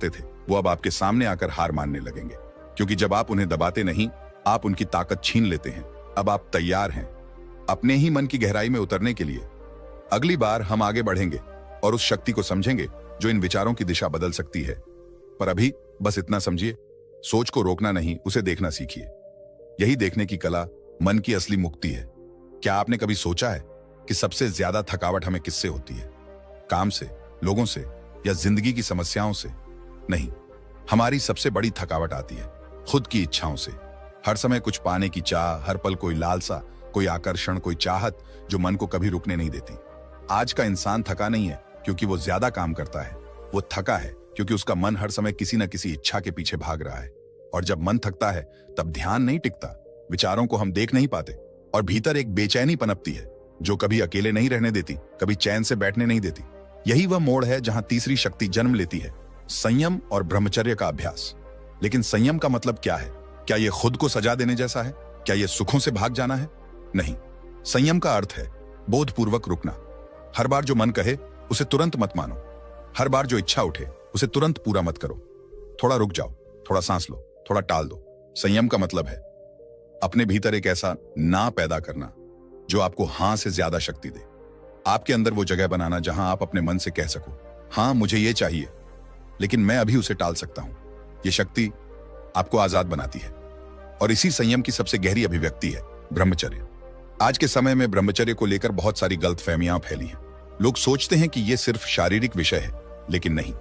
थे वो अब आपके सामने आकर हार मानने लगेंगे, क्योंकि जब आप उन्हें दबाते नहीं, आप उनकी ताकत छीन लेते हैं। अब आप तैयार हैं अपने ही मन की गहराई में उतरने के लिए। अगली बार हम आगे बढ़ेंगे और उस शक्ति को समझेंगे जो इन विचारों की दिशा बदल सकती है। पर अभी बस इतना समझिए, सोच को रोकना नहीं, उसे देखना सीखिए। यही देखने की कला मन की असली मुक्ति है। क्या आपने कभी सोचा है कि सबसे ज्यादा थकावट हमें किससे होती है? काम से, लोगों से, या जिंदगी की समस्याओं से? नहीं, हमारी सबसे बड़ी थकावट आती है खुद की इच्छाओं से। हर समय कुछ पाने की चाह, हर पल कोई लालसा, कोई आकर्षण, कोई चाहत जो मन को कभी रुकने नहीं देती। आज का इंसान थका नहीं है क्योंकि वो ज्यादा काम करता है, वो थका है क्योंकि उसका मन हर समय किसी न किसी इच्छा के पीछे भाग रहा है। और जब मन थकता है तब ध्यान नहीं टिकता, विचारों को हम देख नहीं पाते, और भीतर एक बेचैनी पनपती है जो कभी अकेले नहीं रहने देती, कभी चैन से बैठने नहीं देती। यही वह मोड़ है जहां तीसरी शक्ति जन्म लेती है, संयम और ब्रह्मचर्य का अभ्यास। लेकिन संयम का मतलब क्या है? क्या यह खुद को सजा देने जैसा है? क्या यह सुखों से भाग जाना है? नहीं, संयम का अर्थ है बोधपूर्वक रुकना। हर बार जो मन कहे उसे तुरंत मत मानो, हर बार जो इच्छा उठे उसे तुरंत पूरा मत करो। थोड़ा रुक जाओ, थोड़ा सांस लो, थोड़ा टाल दो। संयम का मतलब है अपने भीतर एक ऐसा ना पैदा करना जो आपको हां से ज्यादा शक्ति दे। आपके अंदर वो जगह बनाना जहां आप अपने मन से कह सको, हां मुझे ये चाहिए, लेकिन मैं अभी उसे टाल सकता हूं। ये शक्ति आपको आजाद बनाती है, और इसी संयम की सबसे गहरी अभिव्यक्ति है ब्रह्मचर्य। आज के समय में ब्रह्मचर्य को लेकर बहुत सारी गलतफहमियां फैली हैं। लोग सोचते हैं कि यह सिर्फ शारीरिक विषय है, लेकिन नहीं।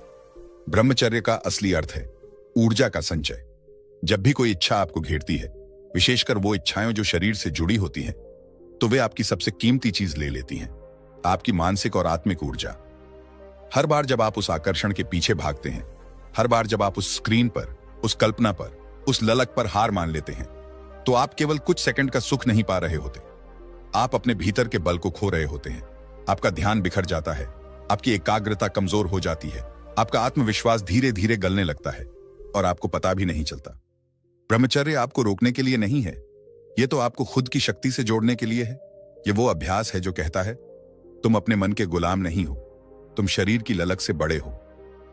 ब्रह्मचर्य का असली अर्थ है ऊर्जा का संचय। जब भी कोई इच्छा आपको घेरती है, विशेषकर वो इच्छाएं जो शरीर से जुड़ी होती हैं, तो वे आपकी सबसे कीमती चीज ले लेती हैं, आपकी मानसिक और आत्मिक ऊर्जा। हर बार जब आप उस आकर्षण के पीछे भागते हैं, हर बार जब आप उस स्क्रीन पर, उस कल्पना पर, उस ललक पर हार मान लेते हैं, तो आप केवल कुछ सेकंड का सुख नहीं पा रहे होते, आप अपने भीतर के बल को खो रहे होते हैं। आपका ध्यान बिखर जाता है, आपकी एकाग्रता कमजोर हो जाती है, आपका आत्मविश्वास धीरे धीरे गलने लगता है, और आपको पता भी नहीं चलता। ब्रह्मचर्य आपको रोकने के लिए नहीं है, यह तो आपको खुद की शक्ति से जोड़ने के लिए है। यह वो अभ्यास है जो कहता है तुम अपने मन के गुलाम नहीं हो, तुम शरीर की ललक से बड़े हो।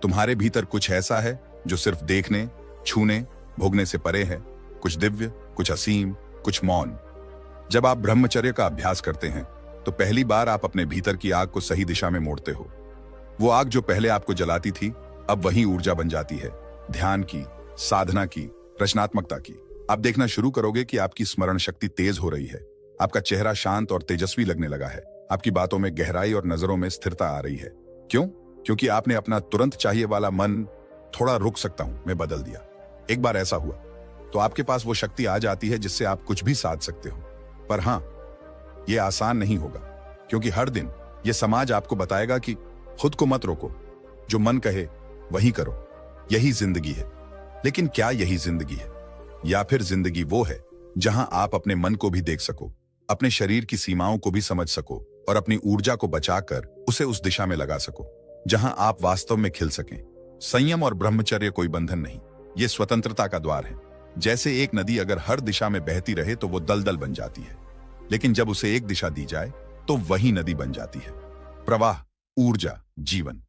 तुम्हारे भीतर कुछ ऐसा है जो सिर्फ देखने, छूने, भोगने से परे है, कुछ दिव्य, कुछ असीम, कुछ मौन। जब आप ब्रह्मचर्य का अभ्यास करते हैं तो पहली बार आप अपने भीतर की आग को सही दिशा में मोड़ते हो। वो आग जो पहले आपको जलाती थी, अब वही ऊर्जा बन जाती है, ध्यान की, साधना की, रचनात्मकता की। आप देखना शुरू करोगे कि आपकी स्मरण शक्ति तेज हो रही है, आपका चेहरा शांत और तेजस्वी लगने लगा है, आपकी बातों में गहराई और नजरों में स्थिरता आ रही है। क्यों? क्योंकि आपने अपना तुरंत चाहिए वाला मन थोड़ा रुक सकता हूं मैं बदल दिया। एक बार ऐसा हुआ तो आपके पास वो शक्ति आ जाती है जिससे आप कुछ भी साध सकते हो। पर हां, यह आसान नहीं होगा, क्योंकि हर दिन यह समाज आपको बताएगा कि खुद को मत रोको, जो मन कहे वही करो, यही जिंदगी है। लेकिन क्या यही जिंदगी है? या फिर जिंदगी वो है जहां आप अपने मन को भी देख सको, अपने शरीर की सीमाओं को भी समझ सको, और अपनी ऊर्जा को बचाकर उसे उस दिशा में लगा सको जहां आप वास्तव में खिल सकें। संयम और ब्रह्मचर्य कोई बंधन नहीं, ये स्वतंत्रता का द्वार है। जैसे एक नदी अगर हर दिशा में बहती रहे तो वो दलदल बन जाती है, लेकिन जब उसे एक दिशा दी जाए तो वही नदी बन जाती है। प्रवाह, ऊर्जा, जीवन।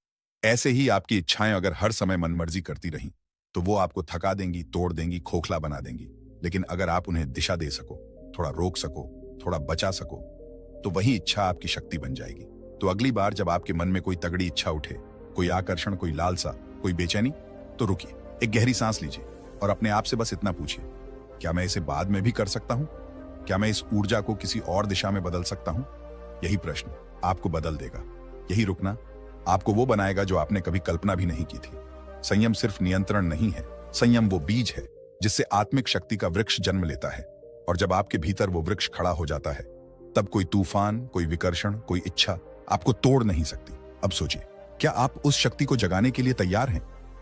ऐसे ही आपकी इच्छाएं अगर हर समय मनमर्जी करती रहीं तो वो आपको थका देंगी, तोड़ देंगी, खोखला बना देंगी। लेकिन अगर आप उन्हें दिशा दे सको, थोड़ा रोक सको, थोड़ा बचा सको, तो वही इच्छा आपकी शक्ति बन जाएगी। तो अगली बार जब आपके मन में कोई तगड़ी इच्छा उठे, कोई आकर्षण, कोई लालसा, कोई बेचैनी, तो रुकिए, एक गहरी सांस लीजिए और अपने आप से बस इतना पूछिए, क्या मैं इसे बाद में भी कर सकता हूं? क्या मैं इस ऊर्जा को किसी और दिशा में बदल सकता हूं? यही प्रश्न आपको बदल देगा। यही रुकना आपको वो बनाएगा जो आपने कभी कल्पना भी नहीं की थी। संयम सिर्फ नियंत्रण नहीं है, संयम वो बीज है जिससे आत्मिक शक्ति का वृक्ष जन्म लेता है। और जब आपके भीतर वो वृक्ष खड़ा हो जाता है, तब कोई तूफान, कोई विकर्षण, कोई इच्छा आपको तोड़ नहीं सकती। अब सोचिए, क्या आप उस शक्ति को जगाने के लिए तैयार हैं?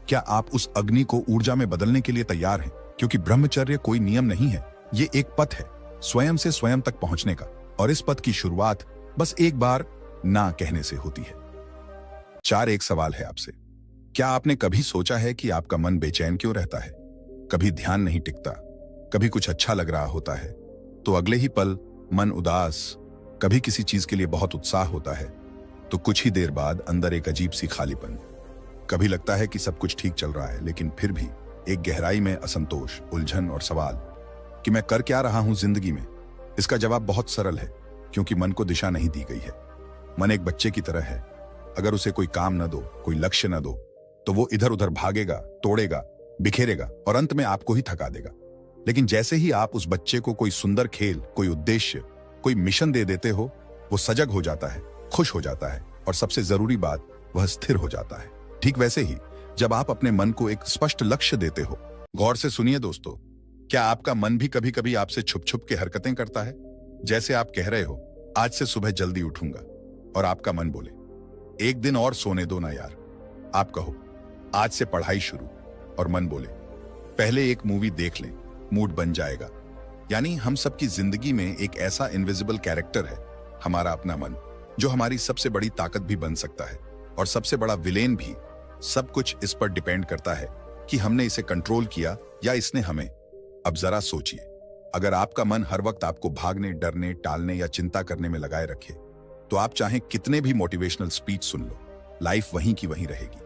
क्या आप उस अग्नि को ऊर्जा में बदलने के लिए तैयार हैं? क्योंकि ब्रह्मचर्य कोई नियम नहीं है, ये एक पथ है स्वयं से स्वयं तक पहुंचने का, और इस पथ की शुरुआत बस एक बार ना कहने से होती है। एक सवाल है आपसे, क्या आपने कभी सोचा है कि आपका मन बेचैन क्यों रहता है? कभी ध्यान नहीं टिकता, कभी कुछ अच्छा लग रहा होता है तो अगले ही पल मन उदास, कभी किसी चीज के लिए बहुत उत्साह होता है तो कुछ ही देर बाद अंदर एक अजीब सी खालीपन। कभी लगता है कि सब कुछ ठीक चल रहा है, लेकिन फिर भी एक गहराई में असंतोष, उलझन और सवाल कि मैं कर क्या रहा हूं जिंदगी में। इसका जवाब बहुत सरल है, क्योंकि मन को दिशा नहीं दी गई है। मन एक बच्चे की तरह है। अगर उसे कोई काम न दो, कोई लक्ष्य न दो, तो वो इधर उधर भागेगा, तोड़ेगा, बिखेरेगा और अंत में आपको ही थका देगा। लेकिन जैसे ही आप उस बच्चे को कोई सुंदर खेल, कोई उद्देश्य, कोई मिशन दे देते हो, वो सजग हो जाता है, खुश हो जाता है और सबसे जरूरी बात, वह स्थिर हो जाता है। ठीक वैसे ही जब आप अपने मन को एक स्पष्ट लक्ष्य देते हो। गौर से सुनिए दोस्तों, क्या आपका मन भी कभी कभी आपसे छुप छुप के हरकतें करता है? जैसे आप कह रहे हो, आज से सुबह जल्दी उठूंगा, और आपका मन बोले, एक दिन और सोने दो ना यार। आप कहो, आज से पढ़ाई शुरू, और मन बोले, पहले एक मूवी देख लें, मूड बन जाएगा। यानी हम सबकी जिंदगी में एक ऐसा इनविजिबल कैरेक्टर है, हमारा अपना मन, जो हमारी सबसे बड़ी ताकत भी बन सकता है और सबसे बड़ा विलेन भी। सब कुछ इस पर डिपेंड करता है कि हमने इसे कंट्रोल किया या इसने हमें। अब जरा सोचिए, अगर आपका मन हर वक्त आपको भागने, डरने, टालने या चिंता करने में लगाए रखे, तो आप चाहे कितने भी मोटिवेशनल स्पीच सुन लो, लाइफ वहीं की वहीं रहेगी।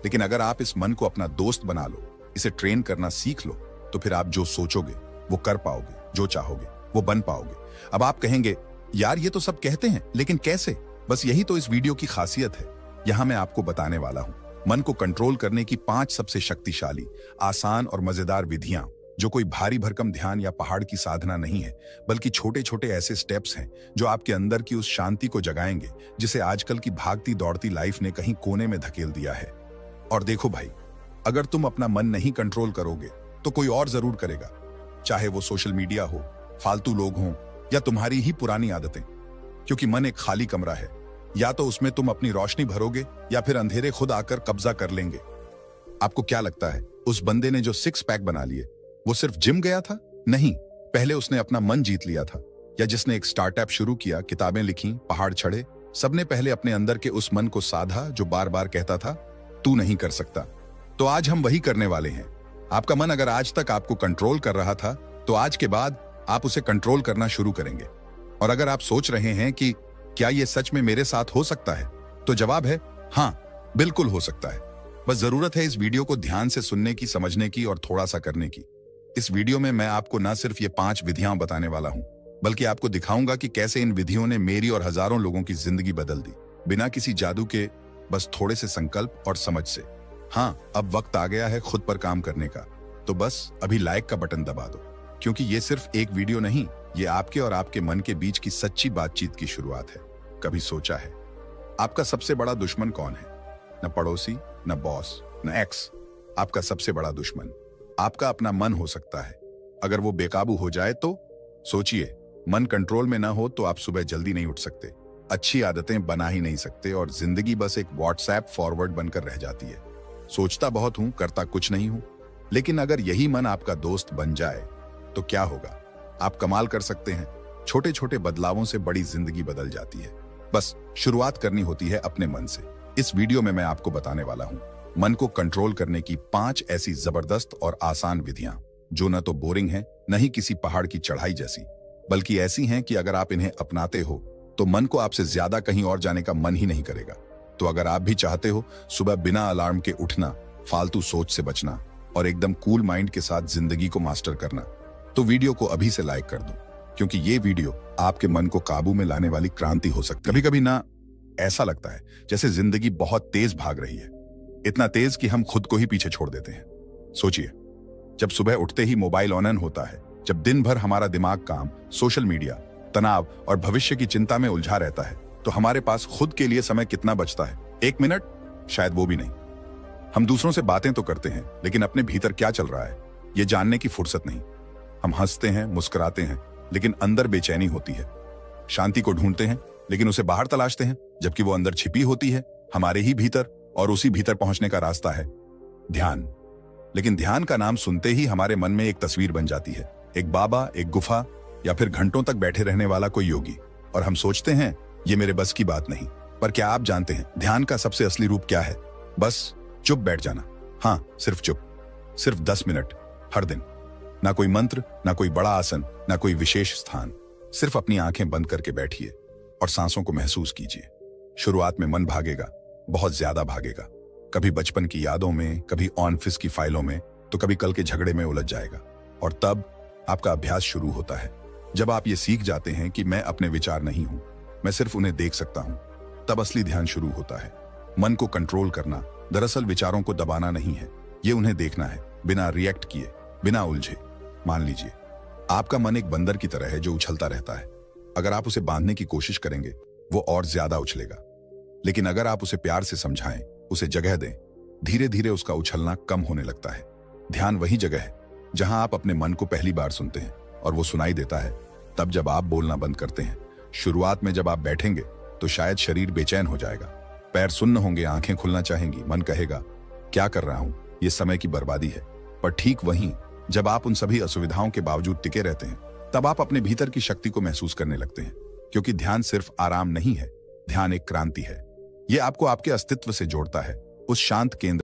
लेकिन अगर आप इस मन को अपना दोस्त बना लो, इसे ट्रेन करना सीख लो, तो फिर आप जो सोचोगे वो कर पाओगे, जो चाहोगे वो बन पाओगे। अब आप कहेंगे, यार ये तो सब कहते हैं, लेकिन कैसे? बस यही तो इस वीडियो की खासियत है। यहां मैं आपको बताने वाला हूं मन को कंट्रोल करने की 5 सबसे शक्तिशाली, आसान और मजेदार विधियां, जो कोई भारी भरकम ध्यान या पहाड़ की साधना नहीं है, बल्कि छोटे छोटे ऐसे स्टेप्स हैं जो आपके अंदर की उस शांति को जगाएंगे जिसे आजकल की भागती दौड़ती लाइफ ने कहीं कोने में धकेल दिया है। और देखो भाई, अगर तुम अपना मन नहीं कंट्रोल करोगे तो कोई और जरूर करेगा, चाहे वो सोशल मीडिया हो, फालतू लोग हों या तुम्हारी ही पुरानी आदतें। क्योंकि मन एक खाली कमरा है, या तो उसमें तुम अपनी रोशनी भरोगे या फिर अंधेरे खुद आकर कब्जा कर लेंगे। आपको क्या लगता है, उस बंदे ने जो 6 पैक बना लिए, वो सिर्फ जिम गया था? नहीं, पहले उसने अपना मन जीत लिया था। या जिसने एक स्टार्टअप शुरू किया, किताबें लिखी, पहाड़ चढ़े, सबने पहले अपने अंदर के उस मन को साधा जो बार बार कहता था, तू नहीं कर सकता। तो आज हम वही करने वाले हैं। आपका मन अगर आज तक आपको कंट्रोल कर रहा था, तो आज के बाद आप उसे कंट्रोल करना शुरू करेंगे। और अगर आप सोच रहे हैं कि क्या यह सच में मेरे साथ हो सकता है, तो जवाब है हाँ, बिल्कुल हो सकता है। बस जरूरत है इस वीडियो को ध्यान से सुनने की, समझने की और थोड़ा सा करने की। इस वीडियो में मैं आपको न सिर्फ ये 5 विधियां बताने वाला हूं, बल्कि आपको दिखाऊंगा कि कैसे इन विधियों ने मेरी और हजारों लोगों की जिंदगी बदल दी, बिना किसी जादू के, बस थोड़े से संकल्प और समझ से। हाँ, अब वक्त आ गया है खुद पर काम करने का। तो बस अभी लाइक का बटन दबा दो, क्योंकि ये सिर्फ एक वीडियो नहीं, ये आपके और आपके मन के बीच की सच्ची बातचीत की शुरुआत है। कभी सोचा है आपका सबसे बड़ा दुश्मन कौन है? न पड़ोसी, न बॉस, न एक्स। आपका सबसे बड़ा दुश्मन आपका अपना मन हो सकता है। अगर वो बेकाबू हो जाए तो सोचिए, मन कंट्रोल में ना हो तो आप सुबह जल्दी नहीं उठ सकते, अच्छी आदतें बना ही नहीं सकते और जिंदगी बस एक व्हाट्सएप फॉरवर्ड बनकर रह जाती है। सोचता बहुत हूं, करता कुछ नहीं हूं। लेकिन अगर यही मन आपका दोस्त बन जाए तो क्या होगा? आप कमाल कर सकते हैं। छोटे छोटे बदलावों से बड़ी जिंदगी बदल जाती है। बस शुरुआत करनी होती है अपने मन से। इस वीडियो में मैं आपको बताने वाला हूं मन को कंट्रोल करने की 5 ऐसी जबरदस्त और आसान विधियां, जो न तो बोरिंग हैं, न ही किसी पहाड़ की चढ़ाई जैसी, बल्कि ऐसी हैं कि अगर आप इन्हें अपनाते हो तो मन को आपसे ज्यादा कहीं और जाने का मन ही नहीं करेगा। तो अगर आप भी चाहते हो सुबह बिना अलार्म के उठना, फालतू सोच से बचना और एकदम कूल माइंड के साथ जिंदगी को मास्टर करना, तो वीडियो को अभी से लाइक कर दो, क्योंकि ये वीडियो आपके मन को काबू में लाने वाली क्रांति हो सकती है। कभी कभी ना ऐसा लगता है जैसे जिंदगी बहुत तेज भाग रही है, इतना तेज कि हम खुद को ही पीछे छोड़ देते हैं। सोचिए, जब सुबह उठते ही मोबाइल ऑन होता है, जब दिन भर हमारा दिमाग काम, सोशल मीडिया, तनाव और भविष्य की चिंता में उलझा रहता है, तो हमारे पास खुद के लिए समय कितना बचता है? 1 मिनट, शायद वो भी नहीं। हम दूसरों से बातें तो करते हैं, लेकिन अपने भीतर क्या चल रहा है ये जानने की फुर्सत नहीं। हम हंसते हैं, मुस्कुराते हैं, लेकिन अंदर बेचैनी होती है। शांति को ढूंढते हैं, लेकिन उसे बाहर तलाशते हैं, जबकि वो अंदर छिपी होती है, हमारे ही भीतर। और उसी भीतर पहुंचने का रास्ता है ध्यान। लेकिन ध्यान का नाम सुनते ही हमारे मन में एक तस्वीर बन जाती है, एक बाबा, एक गुफा या फिर घंटों तक बैठे रहने वाला कोई योगी। और हम सोचते हैं ये मेरे बस की बात नहीं। पर क्या आप जानते हैं ध्यान का सबसे असली रूप क्या है? बस चुप बैठ जाना। हाँ, सिर्फ चुप, सिर्फ 10 मिनट हर दिन। ना कोई मंत्र, ना कोई बड़ा आसन, ना कोई विशेष स्थान। सिर्फ अपनी आंखें बंद करके बैठिए और सांसों को महसूस कीजिए। शुरुआत में मन भागेगा, बहुत ज्यादा भागेगा, कभी बचपन की यादों में, कभी ऑफिस की फाइलों में, तो कभी कल के झगड़े में उलझ जाएगा। और तब आपका अभ्यास शुरू होता है। जब आप ये सीख जाते हैं कि मैं अपने विचार नहीं हूं, मैं सिर्फ उन्हें देख सकता हूं, तब असली ध्यान शुरू होता है। मन को कंट्रोल करना दरअसल विचारों को दबाना नहीं है, ये उन्हें देखना है, बिना रिएक्ट किए, बिना उलझे। मान लीजिए आपका मन एक बंदर की तरह है जो उछलता रहता है। अगर आप उसे बांधने की कोशिश करेंगे, वो और ज्यादा उछलेगा। लेकिन अगर आप उसे प्यार से समझाएं, उसे जगह दें, धीरे धीरे उसका उछलना कम होने लगता है। ध्यान वही जगह है जहां आप अपने मन को पहली बार सुनते हैं और वो सुनाई देता है तब जब आप बोलना बंद करते हैं। शुरुआत में जब आप बैठेंगे तो शायद शरीर बेचैन हो जाएगा, पैर सुन्न होंगे, आंखें खुलना चाहेंगी, मन कहेगा क्या कर रहा हूं, ये समय की बर्बादी है। पर ठीक वहीं जब आप उन सभी असुविधाओं के बावजूद टिके रहते हैं, तब आप अपने भीतर की शक्ति को महसूस करने लगते हैं। क्योंकि ध्यान सिर्फ आराम नहीं है, ध्यान एक क्रांति है। ये आपको आपके अस्तित्व से जोड़ता है, उस शांत केंद्र